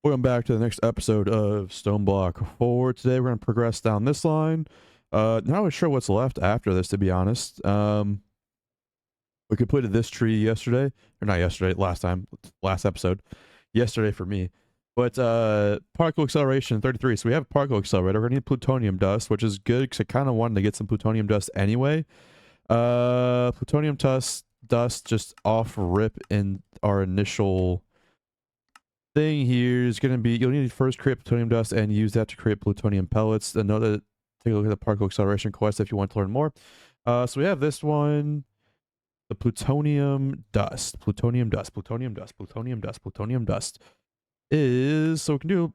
Welcome back to the next episode of Stoneblock 4. Today we're going to progress down this line. Not really sure what's left after this, to be honest. We completed this tree yesterday. Or not yesterday, last episode. Yesterday for me. But particle acceleration 33. So we have a particle accelerator. We're going to need plutonium dust, which is good because I kind of wanted to get some plutonium dust anyway. Plutonium dust just off rip in our initial thing here is going to be, you'll need to first create plutonium dust and use that to create plutonium pellets. And note that, take a look at the particle acceleration quest if you want to learn more. So we have this one, the plutonium dust is, so we can do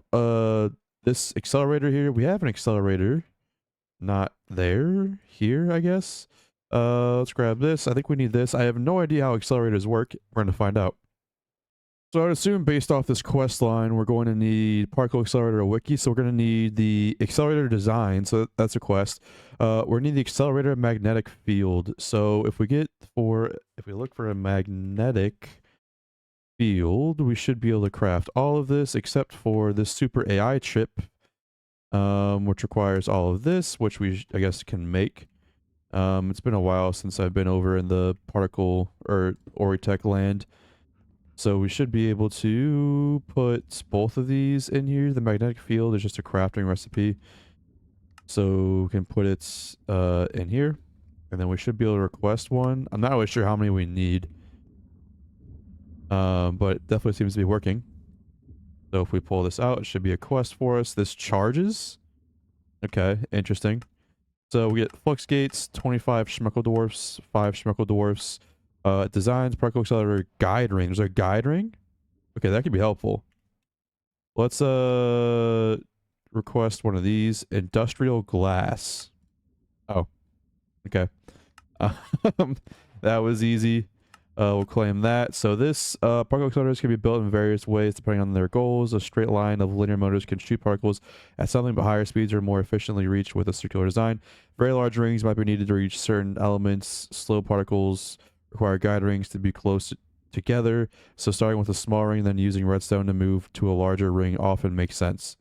this accelerator here. We have an accelerator, not there, here, I guess. Let's grab this. I think we need this. I have no idea how accelerators work. We're going to find out. So I would assume based off this quest line, we're going to need particle accelerator wiki. So we're going to need the accelerator design. So that's a quest. We're going to need the accelerator magnetic field. So if we look for a magnetic field, we should be able to craft all of this except for this super AI chip, which requires all of this, which I guess can make. It's been a while since I've been over in the particle or Oritech land. So we should be able to put both of these in here. The magnetic field is just a crafting recipe. So we can put it in here. And then we should be able to request one. I'm not really sure how many we need. But it definitely seems to be working. So if we pull this out, it should be a quest for us. This charges. Okay, interesting. So we get flux gates, 25 schmuckle dwarfs, 5 schmuckle dwarfs. Designs, particle accelerator, guide ring. There's a guide ring? Okay, that could be helpful. Let's request one of these. Industrial glass. Oh, okay. That was easy. We'll claim that. So this particle accelerators can be built in various ways depending on their goals. A straight line of linear motors can shoot particles at something but higher speeds are more efficiently reached with a circular design. Very large rings might be needed to reach certain elements. Slow particles require guide rings to be close together. So starting with a small ring, then using redstone to move to a larger ring often makes sense.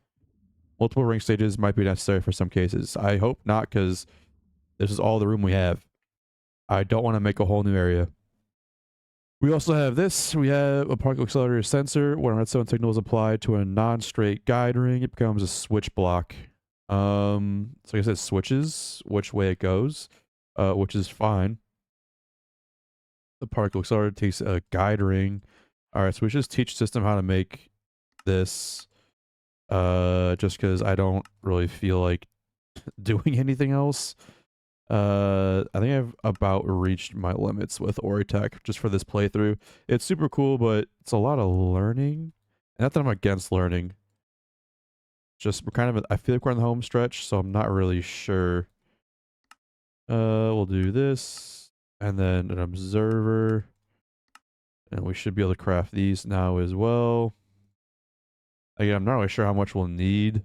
Multiple ring stages might be necessary for some cases. I hope not, because this is all the room we have. I don't want to make a whole new area. We also have this. We have a particle accelerator sensor. When a redstone signal is applied to a non-straight guide ring, it becomes a switch block. So I guess it switches which way it goes, which is fine. The particle accelerator takes a guide ring. All right, so we should just teach system how to make this, just because I don't really feel like doing anything else. I think I've about reached my limits with Oritech just for this playthrough. It's super cool, but it's a lot of learning. Not that I'm against learning. Just we're kind of, I feel like we're on the home stretch, so I'm not really sure. We'll do this. And then an observer. And we should be able to craft these now as well. Again, I'm not really sure how much we'll need.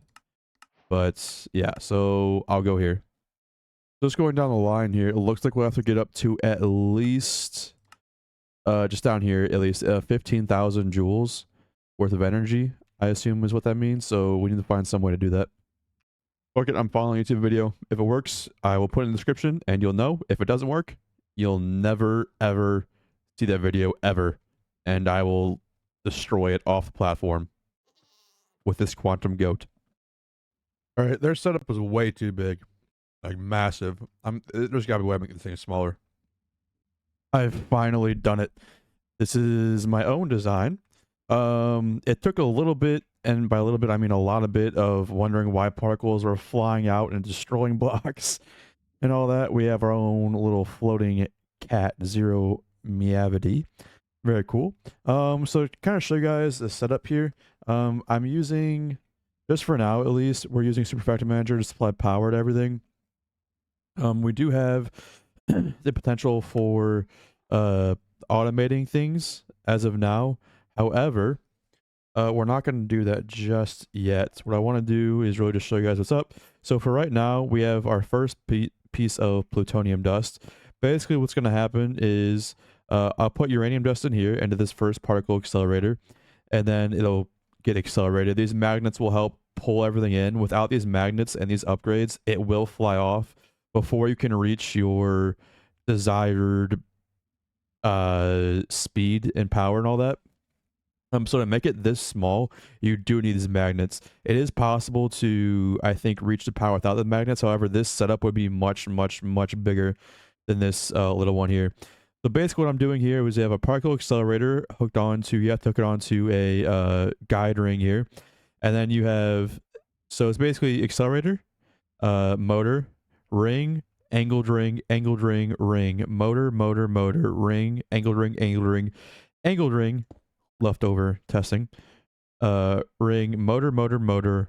But yeah, so I'll go here. Just going down the line here, it looks like we'll have to get up to at least, just down here, at least 15,000 joules worth of energy, I assume is what that means. So we need to find some way to do that. Fuck it, I'm following a YouTube video. If it works, I will put it in the description and you'll know. If it doesn't work, you'll never, ever see that video ever. And I will destroy it off the platform with this quantum goat. All right, their setup was way too big. Like massive. There's gotta be a way to make the thing smaller. I've finally done it. This is my own design. It took a little bit, and by a little bit I mean a lot of bit, of wondering why particles were flying out and destroying blocks and all that. We have our own little floating cat, Zero Meavity. Very cool. So to kind of show you guys the setup here, I'm using, just for now at least, we're using Super Factor Manager to supply power to everything. We do have the potential for automating things as of now. However, we're not going to do that just yet. What I want to do is really just show you guys what's up. So for right now, we have our first piece of plutonium dust. Basically, what's going to happen is I'll put uranium dust in here into this first particle accelerator, and then it'll get accelerated. These magnets will help pull everything in. Without these magnets and these upgrades, it will fly off before you can reach your desired speed and power and all that. So to make it this small, you do need these magnets. It is possible to, I think, reach the power without the magnets. However, this setup would be much, much, much bigger than this little one here. So basically what I'm doing here is you have a particle accelerator hooked onto, you have to hook it onto a guide ring here. And then you have, so it's basically accelerator, motor, ring, angled ring, angled ring, ring, motor, motor, motor, ring, angled ring, angled ring, angled ring, leftover testing, ring, motor, motor, motor,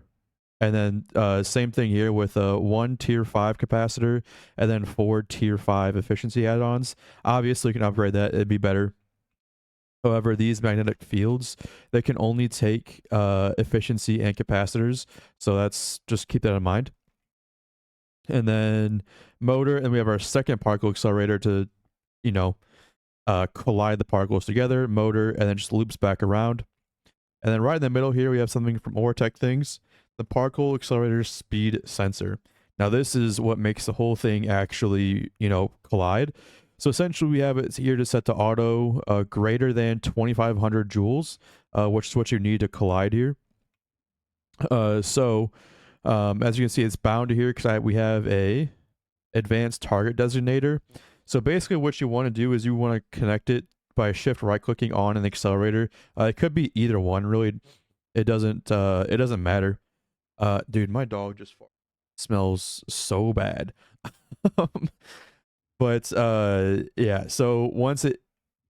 and then same thing here with a 1 tier 5 capacitor and then 4 tier 5 efficiency add-ons. Obviously you can upgrade that, it'd be better. However, these magnetic fields, they can only take efficiency and capacitors, so that's, just keep that in mind. And then motor, and we have our second particle accelerator to, you know, collide the particles together, motor, and then just loops back around. And then right in the middle here, we have something from Ortec Things, the particle accelerator speed sensor. Now this is what makes the whole thing actually, you know, collide. So essentially we have it here to set to auto greater than 2500 joules, which is what you need to collide here. As you can see, it's bound to here because we have a advanced target designator. So basically what you want to do is you want to connect it by shift right clicking on an accelerator. It could be either one, really. It doesn't matter. Dude, my dog just smells so bad. But yeah, so once it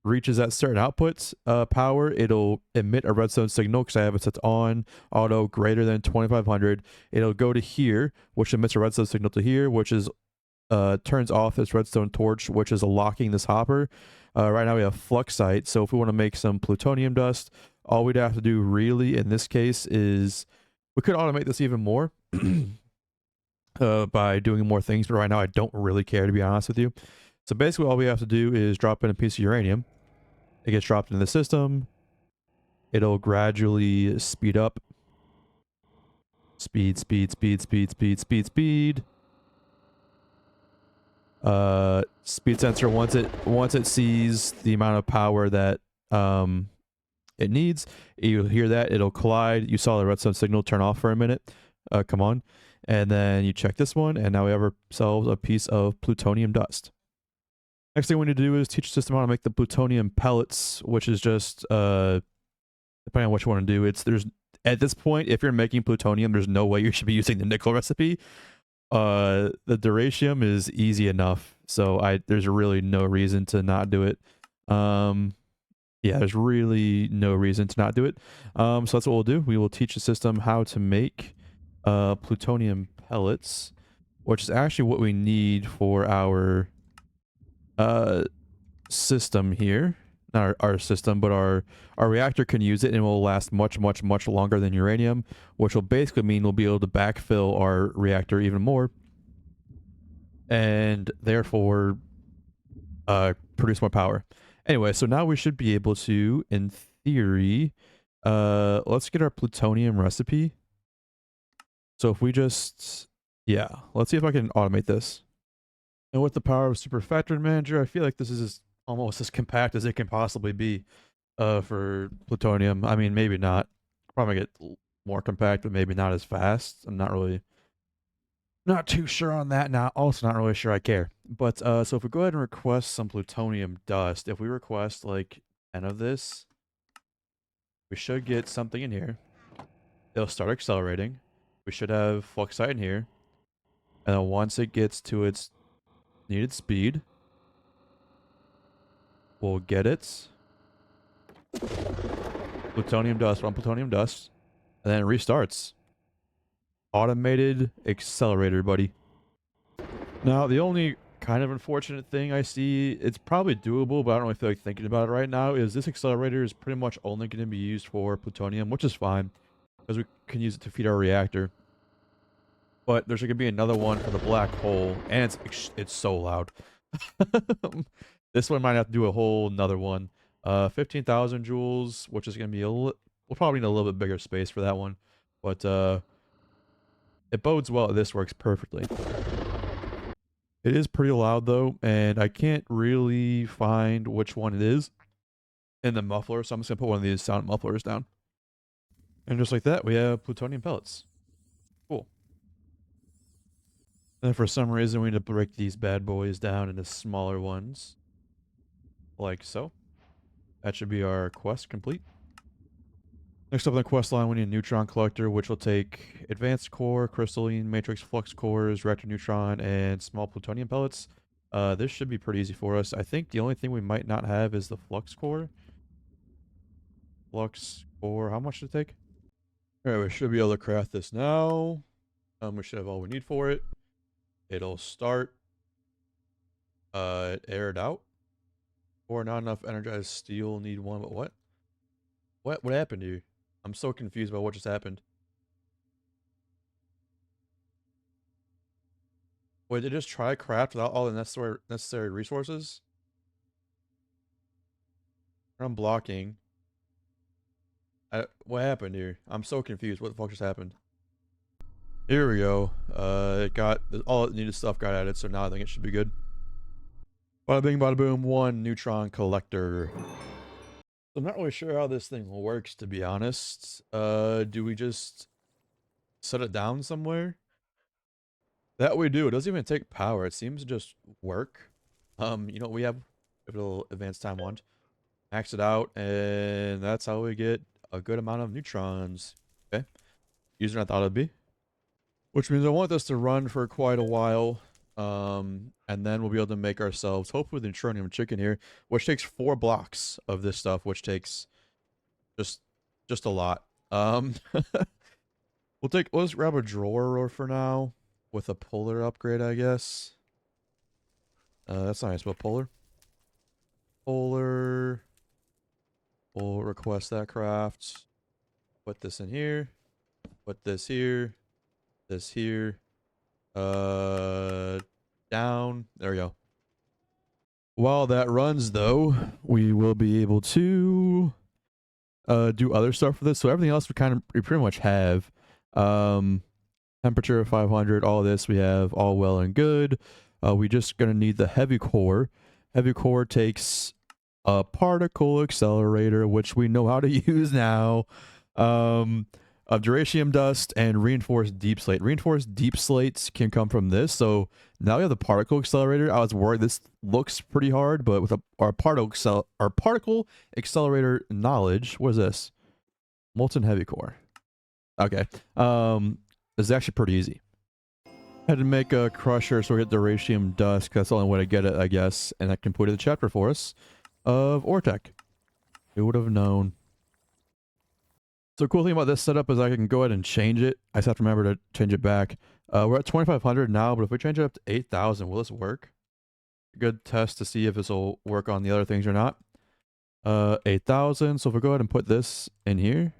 reaches that certain output power, it'll emit a redstone signal because I have it set on auto greater than 2500. It'll go to here, which emits a redstone signal to here, which is turns off this redstone torch, which is locking this hopper. Right now we have fluxite, so if we want to make some plutonium dust, all we'd have to do really in this case is we could automate this even more by doing more things, but right now I don't really care, to be honest with you. So basically all we have to do is drop in a piece of uranium. It gets dropped into the system. It'll gradually speed up. Speed, speed, speed, speed, speed, speed, speed. Speed sensor, once it sees the amount of power that it needs, you'll hear that it'll collide. You saw the redstone signal turn off for a minute. Come on. And then you check this one, and now we have ourselves a piece of plutonium dust. Next thing we need to do is teach the system how to make the plutonium pellets, which is just depending on what you want to do. There's at this point, if you're making plutonium, there's no way you should be using the nickel recipe. The duratium is easy enough, so there's really no reason to not do it. Yeah, there's really no reason to not do it. So that's what we'll do. We will teach the system how to make plutonium pellets, which is actually what we need for our system here. Not our system, but our reactor can use it and it will last much, much, much longer than uranium, which will basically mean we'll be able to backfill our reactor even more and therefore produce more power. Anyway, so now we should be able to, in theory, let's get our plutonium recipe. So if we just, yeah, let's see if I can automate this. And with the power of Super Factory Manager, I feel like this is almost as compact as it can possibly be for plutonium. I mean, maybe not. Probably get more compact, but maybe not as fast. I'm not too sure on that now. Also not really sure I care. But so if we go ahead and request some plutonium dust, if we request like 10 of this, we should get something in here. It'll start accelerating. We should have fluxite in here. And then once it gets to its needed speed, we'll get it. Plutonium dust, run plutonium dust. And then it restarts. Automated accelerator, buddy. Now, the only kind of unfortunate thing I see, it's probably doable, but I don't really feel like thinking about it right now, is this accelerator is pretty much only going to be used for plutonium, which is fine, because we can use it to feed our reactor. But there's going to be another one for the black hole, and it's so loud. This one might have to do a whole another one. 15,000 joules, which is going to be we'll probably need a little bit bigger space for that one. But it bodes well that this works perfectly. It is pretty loud though, and I can't really find which one it is in the muffler, so I'm just gonna put one of these sound mufflers down. And just like that, we have plutonium pellets. Cool. And for some reason, we need to break these bad boys down into smaller ones. Like so. That should be our quest complete. Next up on the quest line, we need a neutron collector, which will take advanced core, crystalline, matrix flux cores, reactor neutron, and small plutonium pellets. This should be pretty easy for us. I think the only thing we might not have is the flux core. Flux core, how much does it take? Alright, we should be able to craft this now. We should have all we need for it. It'll start. It aired out. Or not enough energized steel, need one, but what? What happened here? I'm so confused about what just happened. Wait, they just try craft without all the necessary resources? I'm blocking. What happened here? I'm so confused. What the fuck just happened? Here we go. It got all it needed stuff got added, so now I think it should be good. Bada bing, bada boom. One neutron collector. I'm not really sure how this thing works, to be honest. Do we just set it down somewhere? That we do. It doesn't even take power. It seems to just work. You know, we have a little advanced time wand. Max it out, and that's how we get a good amount of neutrons. Okay. Easier than I thought it'd be. Which means I want this to run for quite a while. And then we'll be able to make ourselves, hopefully, the neutronium chicken here, which takes 4 blocks of this stuff, which takes just a lot. Let's grab a drawer for now with a polar upgrade, I guess. That's nice, but polar. Polar. We'll request that craft. Put this in here. Put this here. This here. Down. There we go. While that runs, though, we will be able to do other stuff for this. So everything else we pretty much have. Temperature of 500. All this we have all well and good. We just gonna need the heavy core. Heavy core takes a particle accelerator, which we know how to use now. Of duratium dust and reinforced deep slate. Reinforced deep slates can come from this. So now we have the particle accelerator. I was worried this looks pretty hard, but with our particle accelerator knowledge, what is this? Molten heavy core. Okay. This is actually pretty easy. Had to make a crusher so we get duratium dust, because that's the only way to get it, I guess. And that completed the chapter for us of Ortec. Who would have known? So the cool thing about this setup is I can go ahead and change it. I just have to remember to change it back. We're at 2,500 now, but if we change it up to 8,000, will this work? A good test to see if this will work on the other things or not. 8,000. So if we go ahead and put this in here,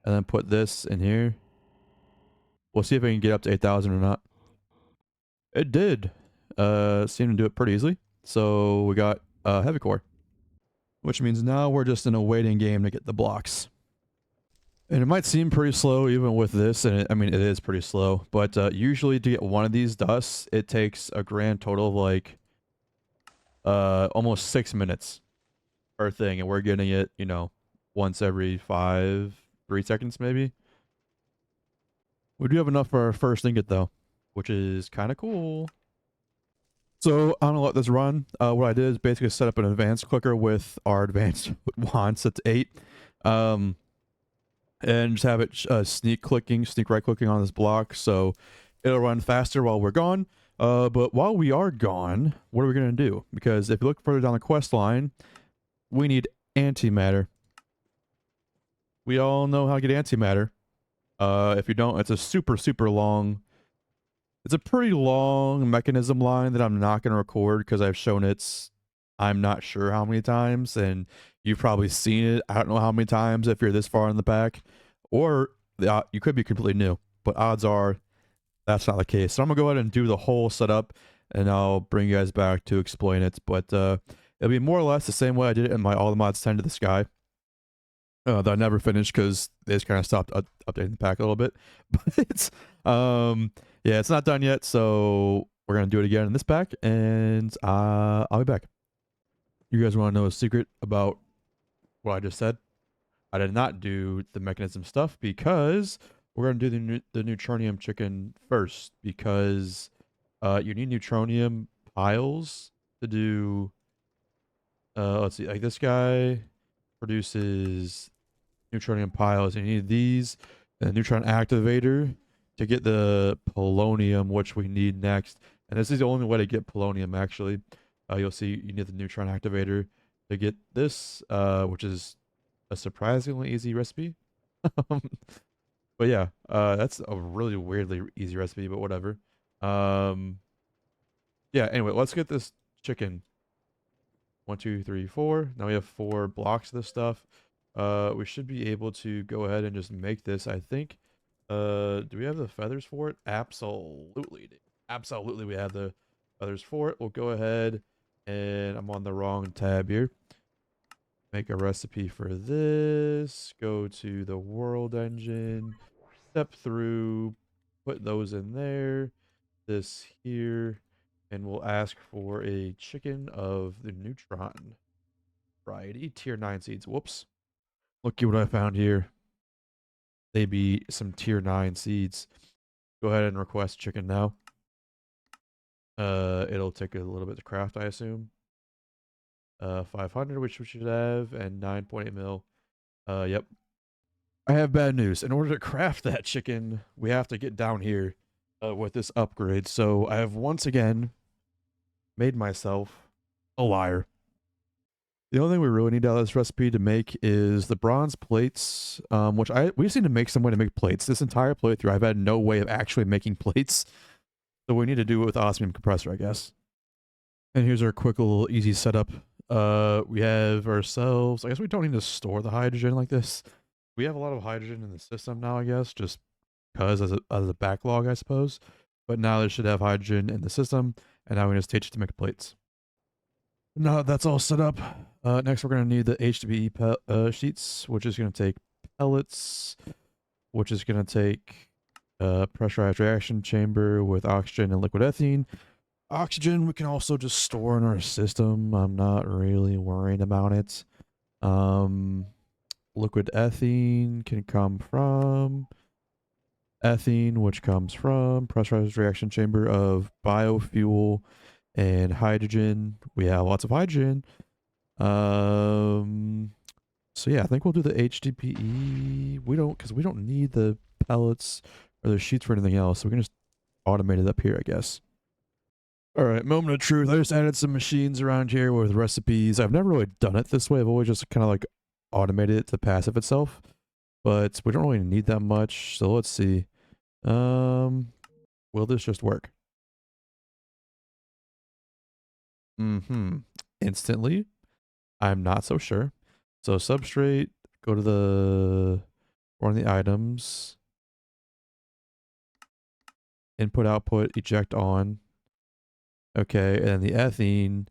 and then put this in here, we'll see if we can get up to 8,000 or not. It did. Seemed to do it pretty easily. So we got heavy core. Which means now we're just in a waiting game to get the blocks. And it might seem pretty slow even with this, and it is pretty slow. But usually to get one of these dusts, it takes a grand total of like almost 6 minutes per thing. And we're getting it, you know, once every 3 seconds maybe. We do have enough for our first ingot though, which is kind of cool. So I'm gonna let this run. What I did is basically set up an advanced clicker with our advanced wand set to 8. And just have it sneak right clicking on this block, so it'll run faster while we're gone. But while we are gone, what are we gonna do? Because if you look further down the quest line, we need antimatter. We all know how to get antimatter. If you don't, it's a super long. It's a pretty long mechanism line that I'm not going to record because I've shown it, I'm not sure how many times, and you've probably seen it, I don't know how many times if you're this far in the back, or you could be completely new, but odds are that's not the case. So I'm going to go ahead and do the whole setup, and I'll bring you guys back to explain it, but it'll be more or less the same way I did it in my All the Mods 10 to the Sky. that I never finished because they just kind of stopped updating the pack a little bit. But yeah, it's not done yet, so we're gonna do it again in this pack, and I'll be back. You guys want to know a secret about what I just said? I did not do the mechanism stuff because we're gonna do the neutronium chicken first because you need neutronium piles to do. Let's see, like this guy produces neutronium piles, and you need these, and a neutron activator to get the polonium, which we need next. And this is the only way to get polonium, actually. You'll see you need the neutron activator to get this, which is a surprisingly easy recipe. But yeah, that's a really weirdly easy recipe, but whatever. Um, yeah, anyway, let's get this chicken. 1, 2, 3, 4. Now we have 4 blocks of this stuff. We should be able to go ahead and just make this, I think. Do we have the feathers for it? Absolutely. Absolutely, we have the feathers for it. We'll go ahead, and I'm on the wrong tab here. Make a recipe for this. Go to the world engine. Step through. Put those in there. This here. And we'll ask for a chicken of the neutron variety. Tier 9 seeds. Whoops. Looky what I found here. They be some tier 9 seeds. Go ahead and request chicken now. It'll take a little bit to craft, I assume. 500, which we should have, and 9.8 mil. Yep. I have bad news. In order to craft that chicken, we have to get down here with this upgrade. So I have once again made myself a liar. The only thing we really need out of this recipe to make is the bronze plates, which we just need to make some way to make plates. This entire playthrough, I've had no way of actually making plates. So we need to do it with osmium compressor, I guess. And here's our quick little easy setup. We have ourselves, I guess we don't need to store the hydrogen like this. We have a lot of hydrogen in the system now, I guess, just because as a backlog, I suppose. But now they should have hydrogen in the system, and now we just teach it to make plates. Now that that's all set up, next we're going to need the HDPE sheets, which is going to take pellets, which is going to take pressurized reaction chamber with oxygen and liquid ethene. Oxygen we can also just store in our system. I'm not really worried about it. Liquid ethene can come from ethene, which comes from pressurized reaction chamber of biofuel and hydrogen. We have lots of hydrogen. So yeah, I think we'll do the HDPE. Because we don't need the pellets or the sheets for anything else. So we can just automate it up here, I guess. All right, moment of truth. I just added some machines around here with recipes. I've never really done it this way. I've always just kind of like automated it to passive itself. But we don't really need that much. So let's see. Will this just work? Instantly. I'm not so sure. So substrate, go to one of the items. Input, output, eject on. Okay, and then the ethene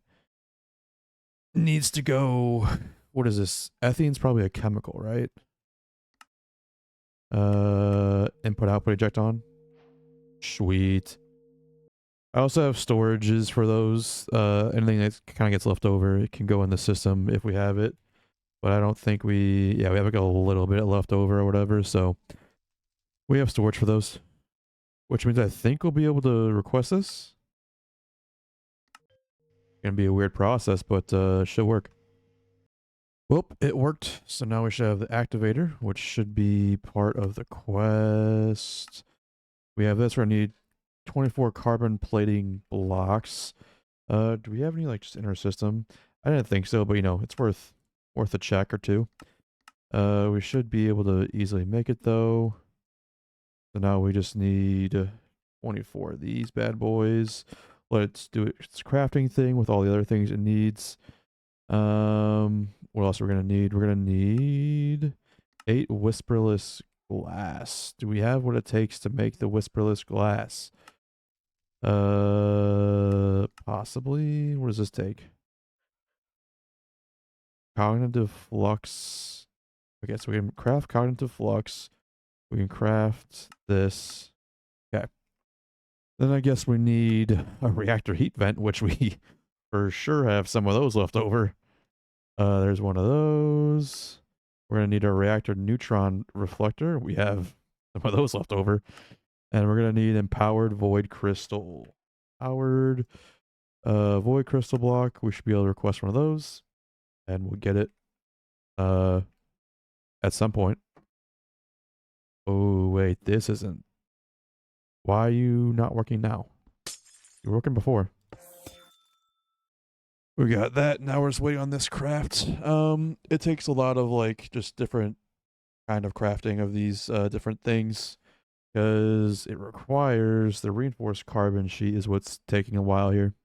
needs to go. What is this? Ethene's probably a chemical, right? Input, output, eject on. Sweet. I also have storages for those. Anything that kind of gets left over, it can go in the system if we have it. But I don't think we have like a little bit left over or whatever. So we have storage for those, which means I think we'll be able to request this. Gonna be a weird process, but should work. Well, it worked. So now we should have the activator, which should be part of the quest. We have this. We're gonna need 24 carbon plating blocks. Do we have any like just in our system? I didn't think so, but you know, it's worth a check or two. We should be able to easily make it though. So now we just need 24 of these bad boys. Let's do its crafting thing with all the other things it needs. What else are we gonna need? We're gonna need 8 whisperless glass. Do we have what it takes to make the whisperless glass? Possibly. What does this take? Cognitive flux Okay, so we can craft cognitive flux. We can craft this. Okay. Then I guess we need a reactor heat vent, which we for sure have some of those left over. There's one of those. We're going to need a reactor neutron reflector. We have some of those left over. And we're going to need empowered void crystal. Powered void crystal block. We should be able to request one of those. And we'll get it at some point. Oh, wait. This isn't. Why are you not working now? You were working before. We got that. Now we're just waiting on this craft. It takes a lot of like just different kind of crafting of these different things because it requires the reinforced carbon sheet is what's taking a while here.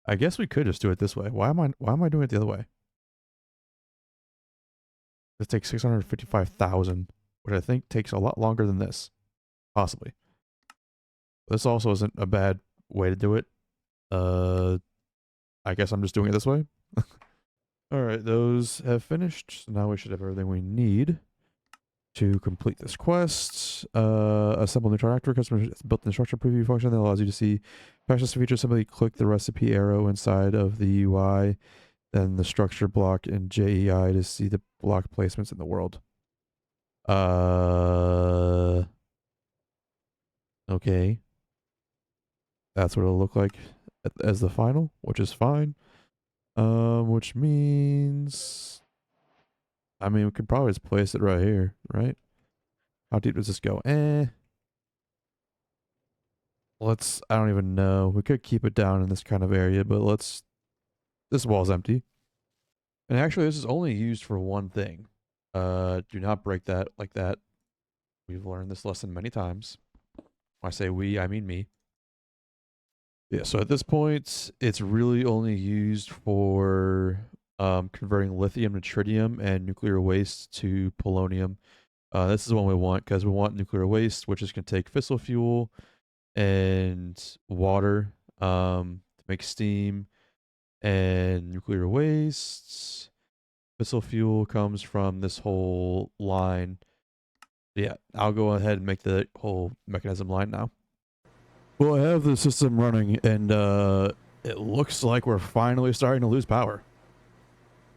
I guess we could just do it this way. Why am I doing it the other way? This takes 655,000, which I think takes a lot longer than this. Possibly. This also isn't a bad way to do it. I guess I'm just doing it this way. Alright, those have finished. So now we should have everything we need to complete this quest. Assemble neutron reactor. Customer has built an instruction preview function that allows you to see specialist features. Simply click the recipe arrow inside of the UI, then the structure block in JEI to see the block placements in the world. Okay. That's what it'll look like as the final, which is fine. Which means, I mean, we could probably just place it right here, right? How deep does this go? I don't even know. We could keep it down in this kind of area, but this wall's empty. And actually, this is only used for one thing. Do not break that like that. We've learned this lesson many times. When I say we, I mean me. Yeah, so at this point, it's really only used for converting lithium to tritium and nuclear waste to polonium. This is the one we want because we want nuclear waste, which is going to take fissile fuel and water to make steam, and nuclear waste. Fissile fuel comes from this whole line. Yeah, I'll go ahead and make the whole mechanism line now. Well, I have the system running, and it looks like we're finally starting to lose power.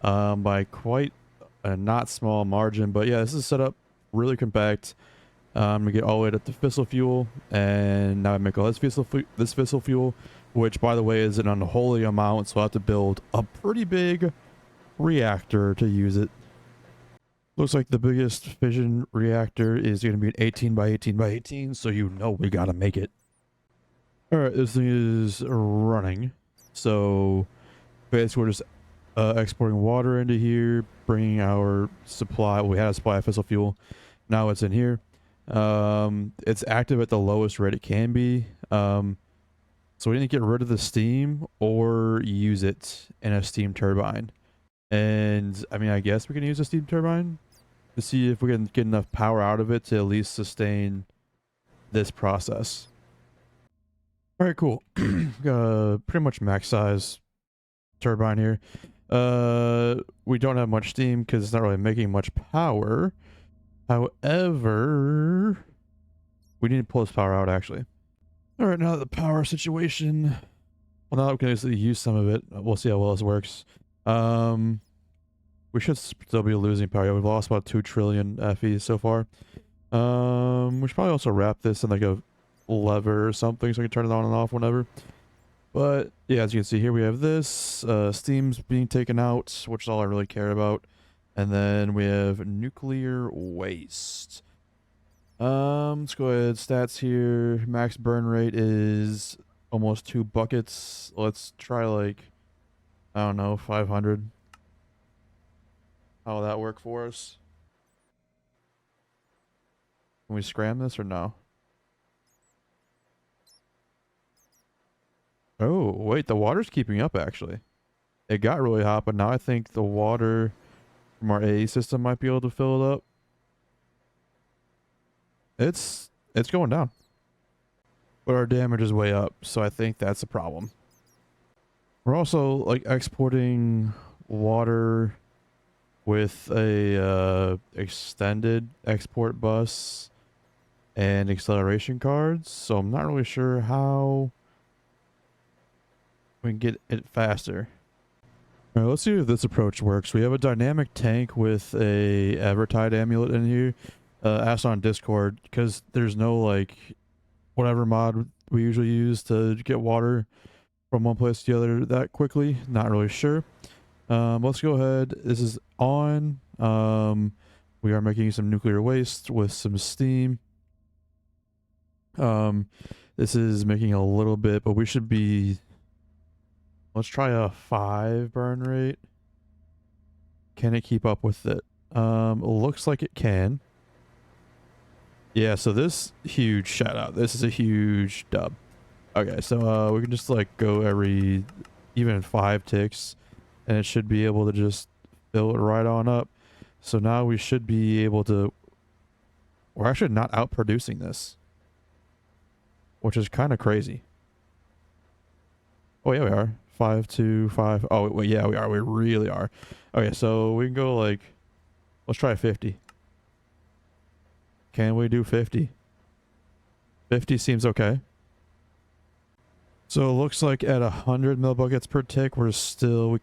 By quite a not small margin, but yeah, this is set up really compact. I'm gonna get all the way up to fissile fuel, and now I make all this fissile fuel, which by the way is an unholy amount, so I have to build a pretty big reactor to use it. Looks like the biggest fission reactor is going to be an 18 by 18 by 18, so you know we gotta make it. Alright, this thing is running. So basically we're just exporting water into here, bringing our supply. Well, we had a supply of fissile fuel. Now it's in here. It's active at the lowest rate it can be. So we need to get rid of the steam or use it in a steam turbine. And I mean, I guess we can use a steam turbine to see if we can get enough power out of it to at least sustain this process. All right, cool. Got a pretty much max size turbine here. We don't have much steam because it's not really making much power. However, we need to pull this power out actually. All right, now that the power situation, well, now that we can actually use some of it, we'll see how well this works. We should still be losing power. We've lost about 2 trillion FE so far. We should probably also wrap this in like a lever or something so we can turn it on and off whenever. But yeah, as you can see here, we have this steam's being taken out, which is all I really care about. And then we have nuclear waste. Let's go ahead. Stats here. Max burn rate is almost 2 buckets. Let's try like, I don't know, 500. How will that work for us? Can we scram this or no? Oh, wait, the water's keeping up actually. It got really hot, but now I think the water from our AE system might be able to fill it up. It's going down. But our damage is way up, so I think that's a problem. We're also like exporting water with a extended export bus and acceleration cards, so I'm not really sure how we can get it faster. All right, let's see if this approach works. We have a dynamic tank with a Evertide amulet in here. Asked on Discord because there's no like whatever mod we usually use to get water from one place to the other that quickly. Not really sure. Let's go ahead. This is on. We are making some nuclear waste with some steam. This is making a little bit, but we should be. Let's try a 5 burn rate. Can it keep up with it? Looks like it can. Yeah, so this huge shout out. This is a huge dub. Okay, so we can just like go every even 5 ticks and it should be able to just fill it right on up. So now we should be able to, we're actually not outproducing this, which is kind of crazy. Oh yeah, we are. 5, 2, 5. Oh wait, yeah, we are. We really are. Okay, so we can go like, let's try 50. Can we do 50? 50 seems okay. So it looks like at 100 mil buckets per tick, we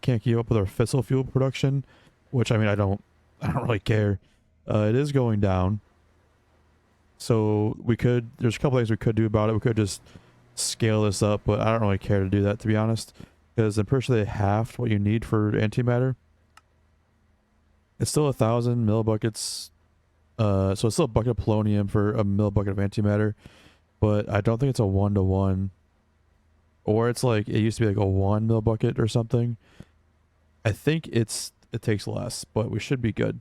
can't keep up with our fossil fuel production, which I mean, I don't really care. It is going down. So there's a couple things we could do about it. We could just scale this up, but I don't really care to do that, to be honest, because I'm pretty sure they halved what you need for antimatter. It's still 1,000 mil buckets. So it's still a bucket of polonium for a mil bucket of antimatter, but I don't think it's a 1-to-1. Or it's like, it used to be like a 1 mil bucket or something. I think it takes less, but we should be good.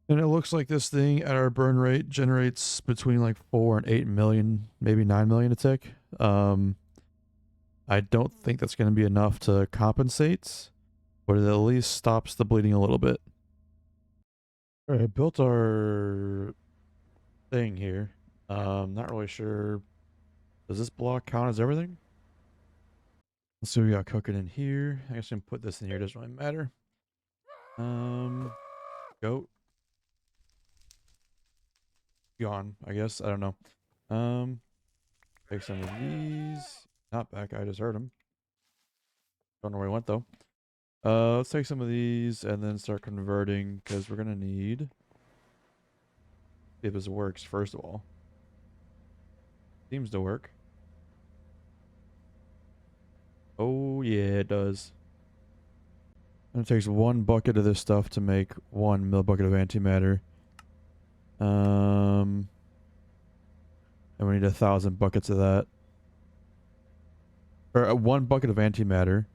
And it looks like this thing at our burn rate generates between like 4 and 8 million, maybe 9 million a tick. I don't think that's going to be enough to compensate, but it at least stops the bleeding a little bit. All right, I built our thing here. Not really sure. Does this block count as everything? Let's see what we got cooking in here. I guess I can put this in here, doesn't really matter. Goat. Gone, I guess. I don't know. Take some of these. Not back, I just heard him. Don't know where he went though. Let's take some of these and then start converting because we're gonna need. See if this works first of all. Seems to work. Oh yeah, it does. And it takes 1 bucket of this stuff to make 1 mil bucket of antimatter. And we need 1,000 buckets of that. Or 1 bucket of antimatter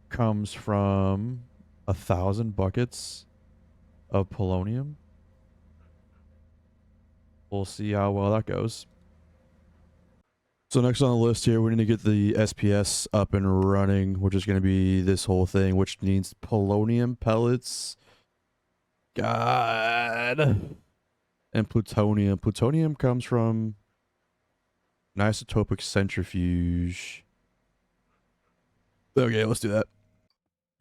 comes from 1,000 buckets of polonium. We'll see how well that goes. So next on the list here, we need to get the SPS up and running, which is going to be this whole thing, which needs polonium pellets. God. And plutonium. Plutonium comes from an isotopic centrifuge. Okay, let's do that.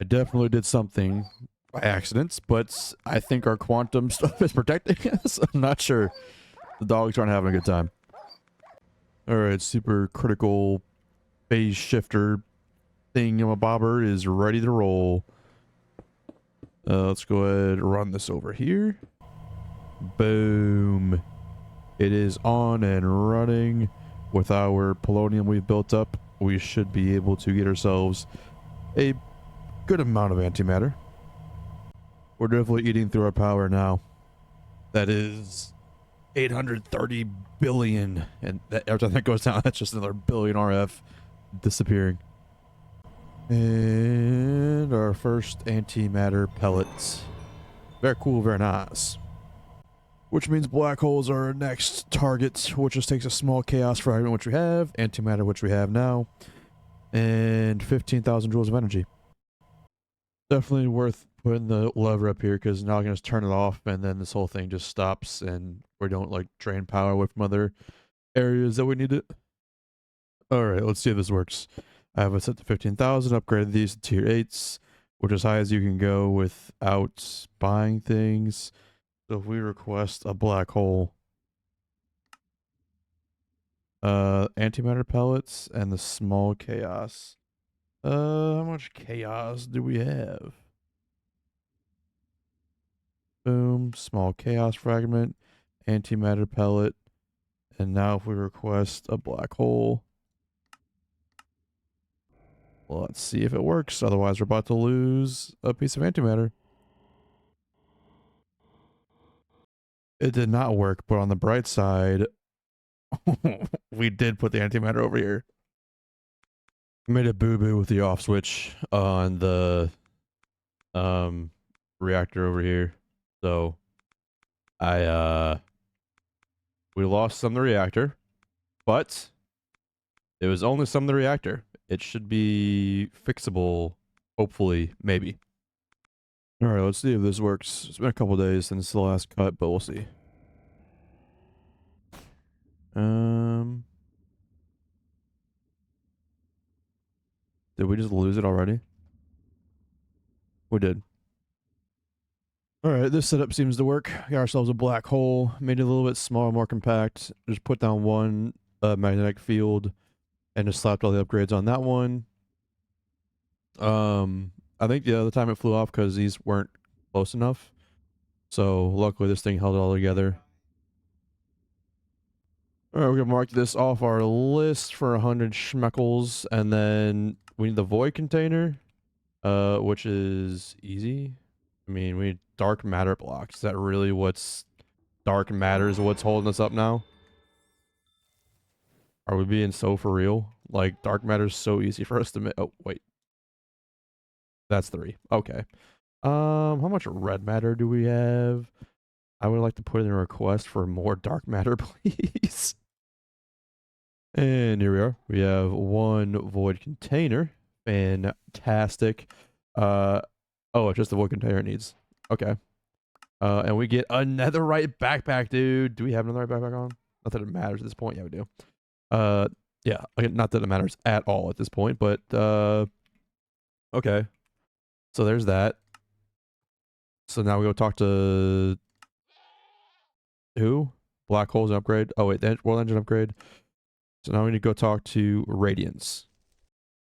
I definitely did something by accident, but I think our quantum stuff is protecting us. I'm not sure. The dogs aren't having a good time. Alright, super critical phase shifter thingamabobber is ready to roll. Let's go ahead and run this over here. Boom. It is on and running. With our polonium we've built up, we should be able to get ourselves a good amount of antimatter. We're definitely eating through our power now. That is 830 billion, and every time that goes down, that's just another billion RF disappearing. And our first antimatter pellets. Very cool, very nice. Which means black holes are our next target, which just takes a small chaos fragment, which we have, antimatter, which we have now, and 15,000 joules of energy. Definitely worth putting the lever up here, because now I can just turn it off, and then this whole thing just stops, and we don't like drain power away from other areas that we need it. Alright, let's see if this works. I have it set to 15,000, upgraded these to tier 8s. which is high as you can go without buying things. So if we request a black hole, antimatter pellets and the small chaos. How much chaos do we have? Boom, small chaos fragment, antimatter pellet, and now if we request a black hole, well, let's see if it works. Otherwise, we're about to lose a piece of antimatter. It did not work, but on the bright side, we did put the antimatter over here. Made a boo-boo with the off switch on the reactor over here. So we lost some of the reactor, but it was only some of the reactor. It should be fixable, hopefully, maybe. All right, let's see if this works. It's been a couple days since the last cut, but we'll see. Did we just lose it already? We did. All right, this setup seems to work. Got ourselves a black hole, made it a little bit smaller, more compact. Just put down one magnetic field and just slapped all the upgrades on that one. I think the other time it flew off because these weren't close enough. So luckily this thing held it all together. All right, we're gonna mark this off our list for 100 schmeckles, and then we need the void container, which is easy. I mean, we need dark matter blocks. Is that really what's dark matter is what's holding us up now? Are we being so for real? Like, dark matter is so easy for us to make. Oh, wait. That's 3. Okay. How much red matter do we have? I would like to put in a request for more dark matter, please. And here we are. We have 1 void container. Fantastic. Oh, it's just the void container it needs. Okay. And we get a netherite backpack, dude. Do we have another backpack on? Not that it matters at this point. Yeah, we do. Yeah, okay, not that it matters at all at this point, but okay. So there's that. So now we go talk to who? Black holes upgrade. Oh wait, the world engine upgrade. So now we need to go talk to Radiance.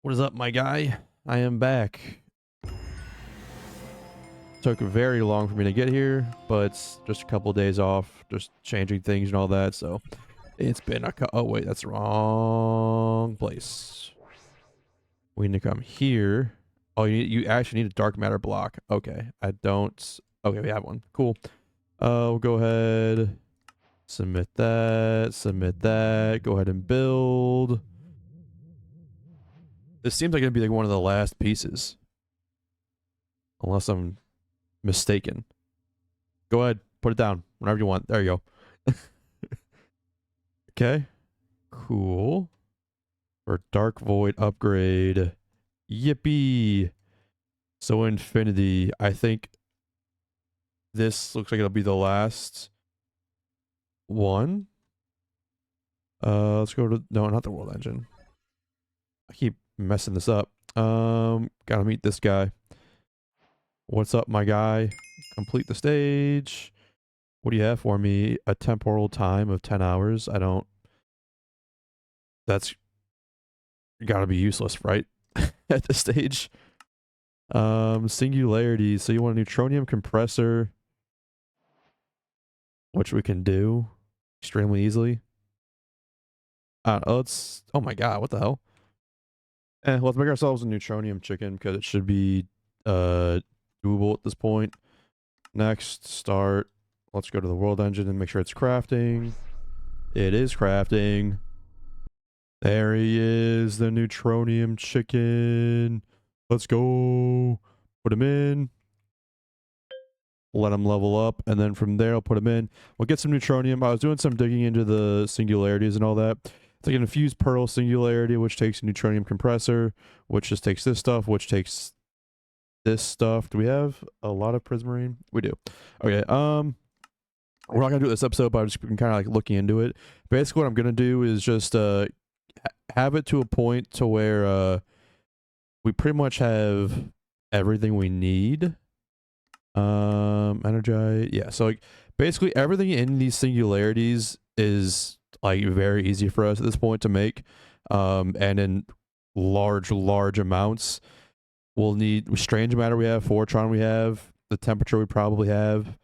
What is up, my guy? I am back. Took very long for me to get here, but it's just a couple of days off, just changing things and all that. So it's been a oh wait, that's the wrong place. We need to come here. Oh, you actually need a dark matter block. Okay, I don't. Okay, we have one. Cool. We'll go ahead, submit that, submit that. Go ahead and build. This seems like it'd be like one of the last pieces, unless I'm mistaken. Go ahead, put it down whenever you want. There you go. Okay, cool. For dark void upgrade. Yippee. So infinity, I think this looks like it'll be the last one. Let's go to, no, not the world engine. I keep messing this up. Gotta meet this guy. What's up, my guy? Complete the stage. What do you have for me? A temporal time of 10 hours. I don't, that's gotta be useless, right? At this stage. Singularity. So you want a neutronium compressor, which we can do extremely easily. Let's, oh my god, what the hell? Let's make ourselves a neutronium chicken because it should be doable at this point. Next, start. Let's go to the world engine and make sure it's crafting. It is crafting. There he is, the neutronium chicken. Let's go. Put him in. Let him level up, and then from there I'll put him in. We'll get some neutronium. I was doing some digging into the singularities and all that. It's like an infused pearl singularity, which takes a neutronium compressor, which just takes this stuff, which takes this stuff. Do we have a lot of prismarine? We do. Okay, we're not gonna do this episode, but I'm just kind of like looking into it. Basically what I'm gonna do is just have it to a point to where we pretty much have everything we need. Energize. Yeah. So like basically everything in these singularities is like very easy for us at this point to make. And in large amounts. We'll need strange matter we have, Fortron we have, the temperature we probably have,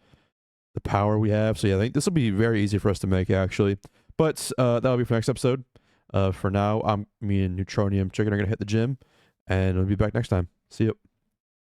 the power we have. So yeah, I think this will be very easy for us to make actually. But that'll be for next episode. For now, me and Neutronium Chicken are gonna hit the gym, and we'll be back next time. See you.